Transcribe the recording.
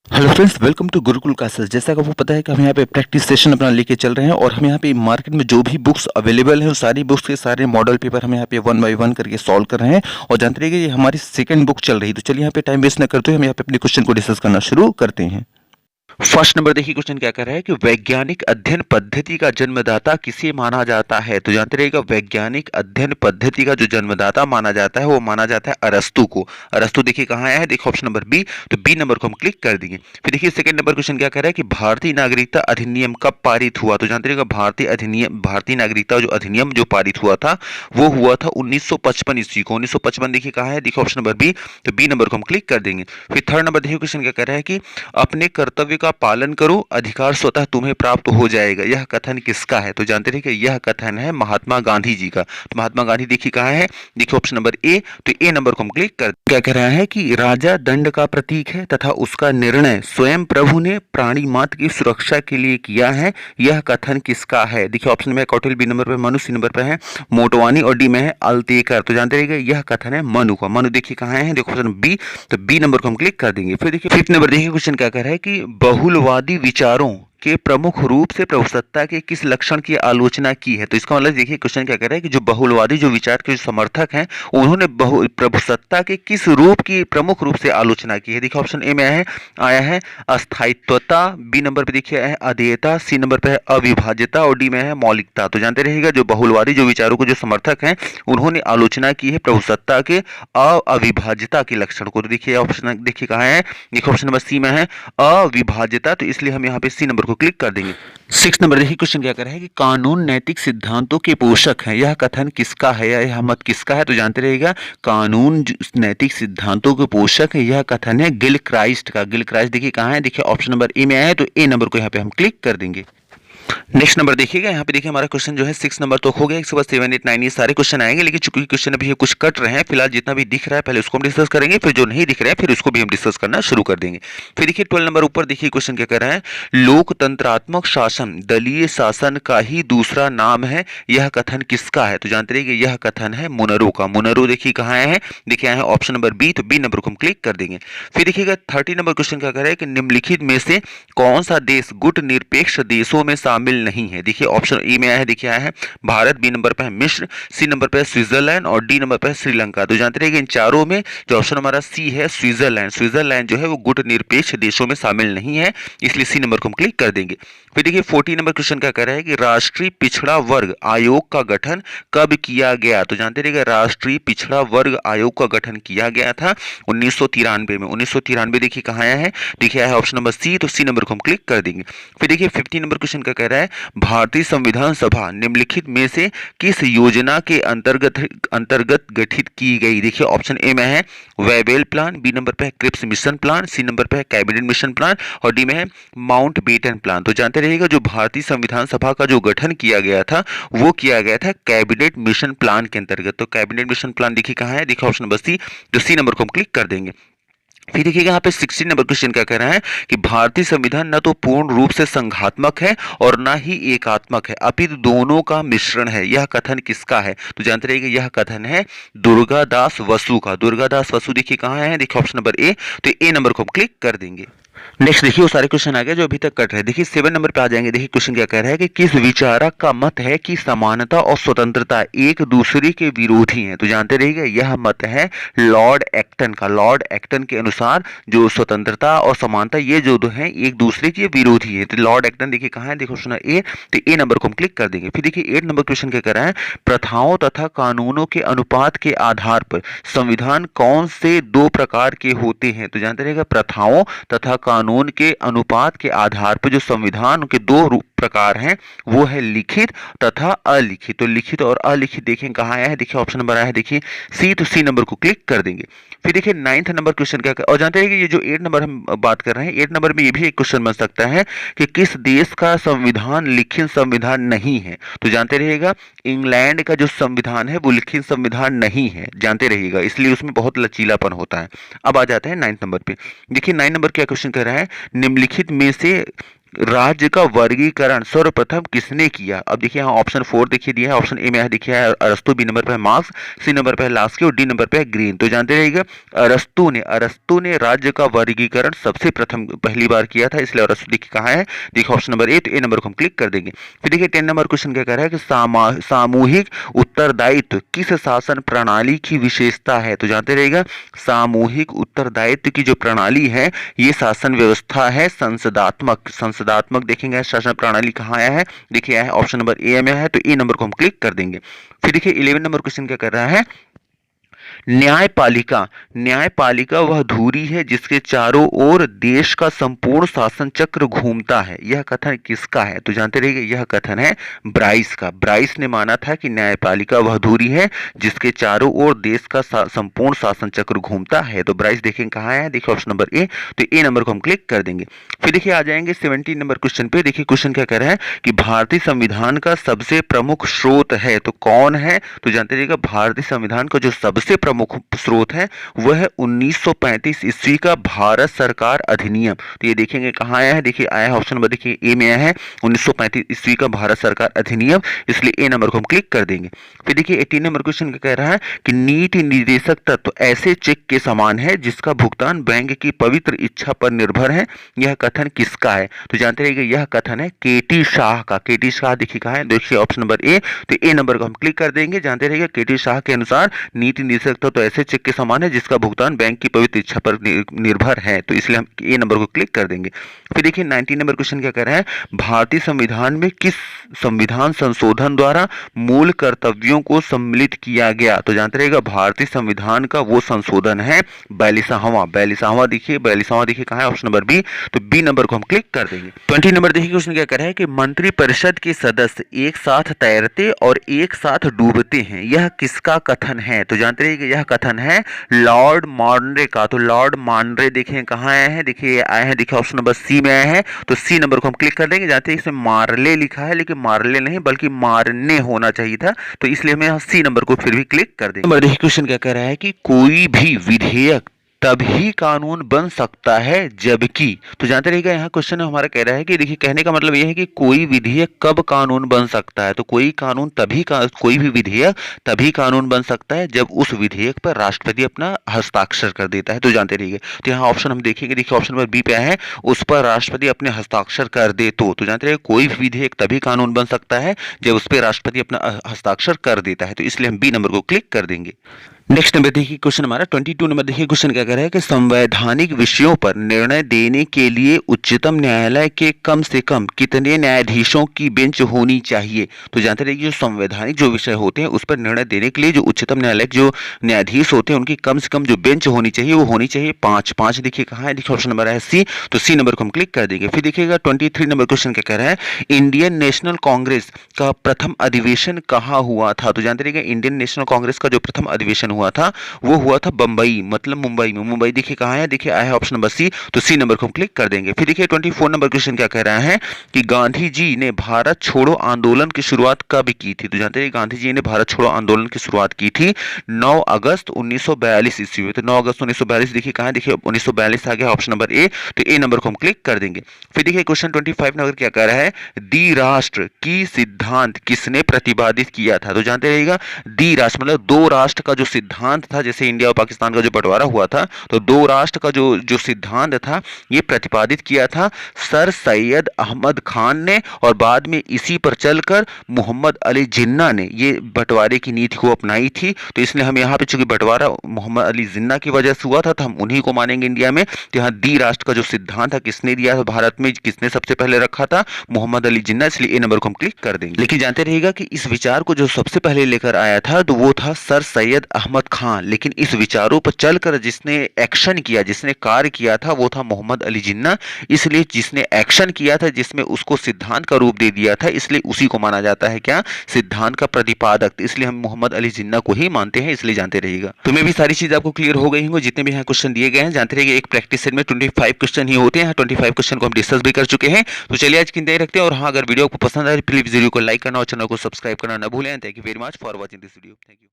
Hello friends, welcome to Gurukul classes. जैसा कि आपको पता है कि हम यहाँ पे प्रैक्टिस सेशन अपना लेके चल रहे हैं और हम यहाँ पे मार्केट में जो भी बुक्स अवेलेबल हैं, उस सारी बुक्स के सारे मॉडल पेपर हम यहाँ पे वन बाय वन करके सॉल्व कर रहे हैं। और जानते रहिए कि ये हमारी सेकंड बुक चल रही है। तो चलिए यहाँ पे टाइम वेस्ट न करते हुए हम यहाँ पे अपने क्वेश्चन को डिस्कस करना शुरू करते हैं। फर्स्ट नंबर देखिए, क्वेश्चन क्या कर रहा है कि वैज्ञानिक अध्ययन पद्धति का जन्मदाता किसे माना जाता है। तो जानते रहिएगा, वैज्ञानिक अध्ययन पद्धति का जो जन्मदाता माना जाता है वो माना जाता है अरस्तु को। अरस्तु देखिए कहाँ आया है, देखो ऑप्शन नंबर बी। तो बी नंबर को हम क्लिक कर देंगे। फिर देखिए सेकंड नंबर क्वेश्चन क्या कर रहा है कि भारतीय नागरिकता अधिनियम कब पारित हुआ। तो जानते रहिएगा, भारतीय नागरिकता जो अधिनियम जो पारित हुआ था वो हुआ था 1955 ईस्वी को। 1955 देखिए कहाँ है, देखिए ऑप्शन नंबर बी। तो बी नंबर को हम क्लिक कर देंगे। फिर थर्ड नंबर देखिए, क्वेश्चन क्या कर रहा है कि अपने कर्तव्य का पालन करो, अधिकार स्वतः तुम्हें प्राप्त हो जाएगा। यह कथन किसका है। तो जानते रहे कि यह कथन है महात्मा गांधी जी का। तो महात्मा गांधी देखिए कहाँ है, देखिए ऑप्शन नंबर ए। तो ए नंबर को हम क्लिक कर, क्या कह रहा है कि राजा दंड का प्रतीक है तथा उसका निर्णय स्वयं प्रभु ने प्राणी मात्र की सुरक्षा के लिए किया है। यह कथन किसका है। देखिए ऑप्शन में कौटिल्य, बी नंबर पर मनु, सी नंबर पर है मोटवानी और डी में है अल्तेकर। तो जानते रहिए यह कथन है मनु का। मनु देखिए कहाँ है, देखो ऑप्शन बी। तो बी नंबर को हम क्लिक कर देंगे। फिर देखिए फिफ्थ नंबर देखिए, क्वेश्चन क्या कर रहा है कि बहुलवादी विचारों के प्रमुख रूप से प्रभुसत्ता के किस लक्षण की आलोचना की है। तो इसका मतलब देखिए क्वेश्चन क्या कर रहा है कि जो बहुलवादी जो विचार के जो समर्थक हैं उन्होंने प्रभुसत्ता के किस रूप की प्रमुख रूप से आलोचना की है। देखिए ऑप्शन ए में आया है अस्थायित्वता, बी नंबर पे देखिए है अधेयता, सी नंबर पे है अविभाज्यता और डी में है मौलिकता। तो जानते रहिएगा, जो बहुलवादी जो विचारों को जो समर्थक हैं उन्होंने आलोचना की है प्रभुसत्ता के अविभाज्यता के लक्षण को। तो देखिए ऑप्शन देखिए कहाँ है, देखिए ऑप्शन नंबर सी में है अविभाज्यता। तो इसलिए हम यहाँ पे सी नंबर को क्लिक कर देंगे। सिक्स नंबर देखिए, क्वेश्चन क्या कर रहा है कि कानून नैतिक सिद्धांतों के पोषक है। यह कथन किसका है या यह मत किसका है। तो जानते रहिएगा, कानून नैतिक सिद्धांतों के पोषक है, यह कथन है गिल क्राइस्ट का। गिल क्राइस्ट देखिए कहाँ है, देखिए ऑप्शन नंबर ए में आया है। तो ए नंबर को यहाँ पे हम क्लिक कर देंगे। नेक्स्ट नंबर देखिएगा, यहाँ पे देखिए हमारा क्वेश्चन जो है 6 नंबर तो हो गया। इसके बाद 7, 8, 9 ये सारे क्वेश्चन आएंगे, लेकिन चूंकि क्वेश्चन अभी कुछ कट रहे हैं, फिलहाल जितना भी दिख रहा है पहले उसको हम डिस्कस करेंगे, फिर जो नहीं दिख रहा है फिर उसको भी हम डिस्कस करना शुरू कर देंगे। फिर देखिए 12 नंबर ऊपर देखिए क्वेश्चन क्या कर रहा है, लोकतंत्रात्मक शासन दलीय शासन का ही दूसरा नाम है, यह कथन किसका है। तो जानते रहिए यह कथन है मुनरो का। मुनरो देखिए कहाँ है, देखिए है ऑप्शन नंबर बी। तो बी नंबर को हम क्लिक कर देंगे। फिर देखिएगा 30 नंबर क्वेश्चन क्या कर रहा है कि निम्नलिखित में से कौन सा देश गुट निरपेक्ष देशों में शामिल नहीं है। देखिए ऑप्शन ए में आया है, देखिए आया है भारत, बी नंबर पे है मिस्र, सी नंबर पे है स्विट्जरलैंड और डी नंबर पे है श्रीलंका। तो जानते रहिए कि इन चारों में जो ऑप्शन हमारा सी है स्विट्जरलैंड, स्विट्जरलैंड जो है वो गुट निरपेक्ष देशों में शामिल नहीं है, इसलिए सी नंबर को हम क्लिक कर देंगे। फिर देखिए 14 नंबर क्वेश्चन क्या कर रहा है कि राष्ट्रीय पिछड़ा वर्ग आयोग का गठन कब किया गया। तो जानते रहिएगा, राष्ट्रीय पिछड़ा वर्ग आयोग का गठन किया गया था 1993 में। 1993 देखिए कहाँ आया है, देखिए आया है ऑप्शन नंबर सी। तो सी नंबर को हम क्लिक कर देंगे। फिर देखिए 15 नंबर क्वेश्चन क्या कह रहा है, भारतीय संविधान सभा निम्नलिखित में से किस योजना के अंतर्गत गठित की गई। देखिए ऑप्शन ए में है वेबेल प्लान, बी नंबर पे है Cripps mission plan, C number पे है कैबिनेट मिशन प्लान और डी में है माउंट बेटन प्लान। तो जानते रहिएगा, जो भारतीय संविधान सभा का जो गठन किया गया था वो किया गया था कैबिनेट मिशन प्लान के अंतर्गत। तो कैबिनेट मिशन प्लान देखिए कहाँ है, देखिए ऑप्शन नंबर सी। तो सी नंबर को हम क्लिक कर देंगे। फिर देखिएगा यहाँ पे 16 नंबर क्वेश्चन क्या कह रहा है कि भारतीय संविधान न तो पूर्ण रूप से संघात्मक है और न ही एकात्मक है, अपितु दोनों का मिश्रण है, यह कथन किसका है। तो जानते रहिए यह कथन है दुर्गादास बसु का। दुर्गादास बसु देखिए कहाँ है, देखिए ऑप्शन नंबर ए। तो ए नंबर को हम क्लिक कर देंगे। नेक्स्ट देखिए वो सारे क्वेश्चन आ गए जो अभी तक कट रहे हैं। देखिए 7 नंबर पे आ जाएंगे। देखिए क्वेश्चन क्या कह रहा है कि किस विचारक का मत है कि समानता और स्वतंत्रता एक दूसरे के विरोधी हैं। तो जानते रहिएगा यह मत है लॉर्ड एक्टन का। लॉर्ड एक्टन के अनुसार जो स्वतंत्रता और समानता ये जो दो हैं एक दूसरे के विरोधी है। तो लॉर्ड एक्टन देखिए कहाँ है, देखो सुना ए। तो ए नंबर को हम क्लिक कर देंगे। फिर देखिए 8 नंबर क्वेश्चन क्या कर रहा है, प्रथाओं तथा कानूनों के अनुपात के आधार पर संविधान कौन से दो प्रकार के होते हैं। तो जानते रहिएगा प्रथाओं तथा कानून के अनुपात के आधार पर जो संविधान के दो प्रकार हैं वो है लिखित तथा अलिखित। तो लिखित और अलिखित देखें कहाँ आया है, देखिए ऑप्शन नंबर आया है, देखिए सी। तो सी नंबर को क्लिक कर देंगे। फिर देखिए 9th नंबर क्वेश्चन क्या और जानते हैं कि ये जो 8 नंबर हम बात कर रहे हैं, 8 नंबर में ये भी एक क्वेश्चन बन सकता है कि किस देश का संविधान लिखित संविधान नहीं है। तो जानते रहिएगा इंग्लैंड का जो संविधान है वो लिखित संविधान नहीं है, जानते रहिएगा, इसलिए उसमें बहुत लचीलापन होता है। अब आ जाते हैं 9th नंबर पे। देखिए 9 नंबर क्या क्वेश्चन कर रहा है, निम्नलिखित में से राज्य का वर्गीकरण सर्वप्रथम किसने किया? अब देखिए यहाँ ऑप्शन 4 देखिए दिया है, ऑप्शन ए में यहाँ देखिए है अरस्तु, बी नंबर पे है मार्क्स, सी नंबर पे है लास्की और डी नंबर पे है ग्रीन। तो जानते रहिएगा अरस्तु ने राज्य का वर्गीकरण सबसे प्रथम पहली बार किया था, इसलिए अरस्तु देखिए कहाँ है, देखिए ऑप्शन नंबर ए, तो ए नंबर को हम क्लिक कर देंगे। फिर देखिए 10 नंबर क्वेश्चन क्या कह रहा है कि सामूहिक उत्तरदायित्व किस शासन प्रणाली की विशेषता है? तो जानते रहिएगा सामूहिक उत्तरदायित्व की जो प्रणाली है ये शासन व्यवस्था है संसदात्मक देखेंगे शासन प्रणाली कहाँ आया है, देखिए आया है ऑप्शन नंबर ए में है, तो ए नंबर को हम क्लिक कर देंगे। फिर देखिए 11 नंबर क्वेश्चन क्या कर रहा है, न्यायपालिका वह धुरी है जिसके चारों ओर देश का संपूर्ण शासन चक्र घूमता है। यह कथन किसका है? तो जानते रहिए यह कथन है ब्राइस का। ब्राइस ने माना था कि न्यायपालिका वह धुरी है जिसके चारों ओर देश का संपूर्ण शासन चक्र घूमता है। तो ब्राइस देखें कहाँ है, देखिए ऑप्शन नंबर ए, तो ए नंबर को हम क्लिक कर देंगे। फिर देखिए आ जाएंगे 17 नंबर क्वेश्चन पे। देखिए क्वेश्चन क्या कह रहा है कि भारतीय संविधान का सबसे प्रमुख स्रोत है, तो कौन है? तो जानते रहिएगा भारतीय संविधान का जो सबसे प्रमुख स्रोत है वह है 1935 ईस्वी का भारत सरकार अधिनियम। तो ये देखेंगे कहाँ आया है, देखिए आया है ऑप्शन नंबर देखिए ए में आया है 1935 ईस्वी का भारत सरकार अधिनियम, इसलिए ए नंबर को हम क्लिक कर देंगे। फिर देखिए 18 नंबर क्वेश्चन क्या कह रहा है कि नीति निर्देशक तत्व ऐसे चेक के समान है जिसका भुगतान बैंक की पवित्र इच्छा पर निर्भर है। यह कथन किसका है? तो जानते रहिएगा यह कथन है केटी शाह का। केटी शाह देखिए कहाँ है, देखिए ऑप्शन नंबर ए, तो ए नंबर को हम क्लिक कर देंगे। जानते रहिएगा केटी शाह के अनुसार नीति निर्देशक तत्व ऐसे चेक के समान है जिसका भुगतान बैंक की पवित्र इच्छा पर निर्भर है, तो इसलिए हम ए नंबर को क्लिक कर देंगे। फिर देखिए 19 नंबर क्वेश्चन क्या कर रहा है, भारतीय संविधान में किस संविधान संशोधन द्वारा मूल कर्तव्यों को सम्मिलित किया गया? तो जानते रहिएगा भारतीय संविधान का वो संशोधन है 42वां देखिए कहाँ है, ऑप्शन नंबर बी, तो बी नंबर को हम क्लिक कर देंगे। 20 नंबर देखिए क्वेश्चन क्या कर रहा है कि मंत्रिपरिषद के सदस्य एक साथ तैरते और एक साथ डूबते हैं, यह किसका कथन है? तो जानते रहिए कि यह कथन है लॉर्ड मॉनरे का। तो लॉर्ड मॉनरे देखिए कहाँ आए हैं, देखिए आए हैं, देखिए ऑप्शन नंबर सी में आए हैं, तो सी नंबर को हम क्लिक कर देंगे। जानते हैं इसमें मार्ले लिखा है लेकिन मार्ले नहीं बल्कि मारने होना चाहिए था, तो इसलिए हमें सी नंबर को फिर भी क्लिक कर देंगे। नंबर देखिए क्वेश्चन क्या कह रहा है कि कोई भी विधेयक तभी कानून बन सकता है जबकि, तो जानते रहिएगा यहाँ क्वेश्चन हमारा कह रहा है कि देखिए कहने का मतलब यह है कि कोई विधेयक कब कानून बन सकता है, तो कोई भी विधेयक तभी कानून बन सकता है जब उस विधेयक पर राष्ट्रपति अपना हस्ताक्षर कर देता है। तो जानते रहिए, तो यहाँ ऑप्शन हम देखेंगे, देखिए ऑप्शन नंबर बी पे है उस पर राष्ट्रपति अपने हस्ताक्षर कर दे, तो जानते रहिए कोई भी विधेयक तभी कानून बन सकता है जब उस पर राष्ट्रपति अपना हस्ताक्षर कर देता है, तो इसलिए हम बी नंबर को क्लिक कर देंगे। नेक्स्ट नंबर देखिए क्वेश्चन हमारा 22 नंबर देखिए क्वेश्चन क्या कह रहा है कि संवैधानिक विषयों पर निर्णय देने के लिए उच्चतम न्यायालय के कम से कम कितने न्यायाधीशों की बेंच होनी चाहिए? तो जानते रहिए जो संवैधानिक जो विषय होते हैं उस पर निर्णय देने के लिए जो उच्चतम न्यायालय के जो न्यायाधीश होते हैं उनकी कम से कम जो बेंच होनी चाहिए वो होनी चाहिए 5। देखिए कहाँ है, देखिए ऑप्शन नंबर है सी, तो सी नंबर को हम क्लिक कर देंगे। फिर देखिएगा 23 नंबर क्वेश्चन क्या कह रहा है, इंडियन नेशनल कांग्रेस का प्रथम अधिवेशन कहाँ हुआ था? तो जानते रहिए इंडियन नेशनल कांग्रेस का जो प्रथम अधिवेशन हुआ था वो हुआ था बंबई, मतलब मुंबई में। मुंबई देखिए कहाँ है, देखिए आया है ऑप्शन नंबर सी, तो सी नंबर को हम क्लिक कर देंगे। फिर देखिए 24 नंबर क्वेश्चन क्या कह रहा है कि गांधी जी ने भारत छोड़ो आंदोलन की शुरुआत कब की थी? तो जानते हैं गांधी जी ने भारत छोड़ो आंदोलन की शुरुआत की थी 9 अगस्त 1942 ईस्वी में। तो 9 अगस्त 1942 देखिए कहाँ है, देखिए 1942 आ गया ऑप्शन नंबर ए, तो ए नंबर को हम क्लिक कर देंगे। फिर देखिए क्वेश्चन 25 नंबर क्या कह रहा है, द्विराष्ट्र की सिद्धांत किसने प्रतिपादित किया था? तो जानते रहिएगा द्विराष्ट्र मतलब दो राष्ट्र का जो सिद्धांत था, जैसे इंडिया और पाकिस्तान का जो बंटवारा हुआ था तो दो राष्ट्र का जो सिद्धांत था ये प्रतिपादित किया था सर सैयद अहमद खान ने, और बाद में इसी पर चलकर मोहम्मद अली जिन्ना ने ये बंटवारे की नीति को अपनाई थी। तो इसलिए हम यहाँ पे चूंकि बंटवारा मोहम्मद अली जिन्ना की वजह से हुआ था तो हम उन्हीं को मानेंगे इंडिया में। तो यहाँ द्विराष्ट्र का जो सिद्धांत था किसने दिया था भारत में, किसने सबसे पहले रखा था, मोहम्मद अली जिन्ना, इसलिए ए नंबर को हम क्लिक कर देंगे। लेकिन जानते रहिएगा कि इस विचार को जो सबसे पहले लेकर आया था तो वो था सर सैयद अहमद खान, लेकिन इस विचारों पर चलकर जिसने एक्शन किया, जिसने कार्य किया था वो था मोहम्मद अली जिन्ना। इसलिए जिसने एक्शन किया था, जिसमें उसको सिद्धांत का रूप दे दिया था, इसलिए उसी को माना जाता है क्या, सिद्धांत का प्रतिपादक। इसलिए हम मोहम्मद अली जिन्ना को ही मानते हैं, इसलिए जानते रहिएगा। तो मैं भी सारी चीज आपको क्लियर हो गई होंगी, जितने भी यहाँ क्वेश्चन दिए गए हैं। जानते रहिए एक प्रैक्टिस सेट में 25 क्वेश्चन ही होते हैं, 25 क्वेश्चन को हम डिस्कस भी कर चुके हैं। तो चलिए आज की रखते हैं, और हाँ अगर वीडियो को पसंद आए प्लीज वीडियो को लाइक करना और चैनल को सब्सक्राइब करना न भूलें। Thank you very much for watching this video. Thank you.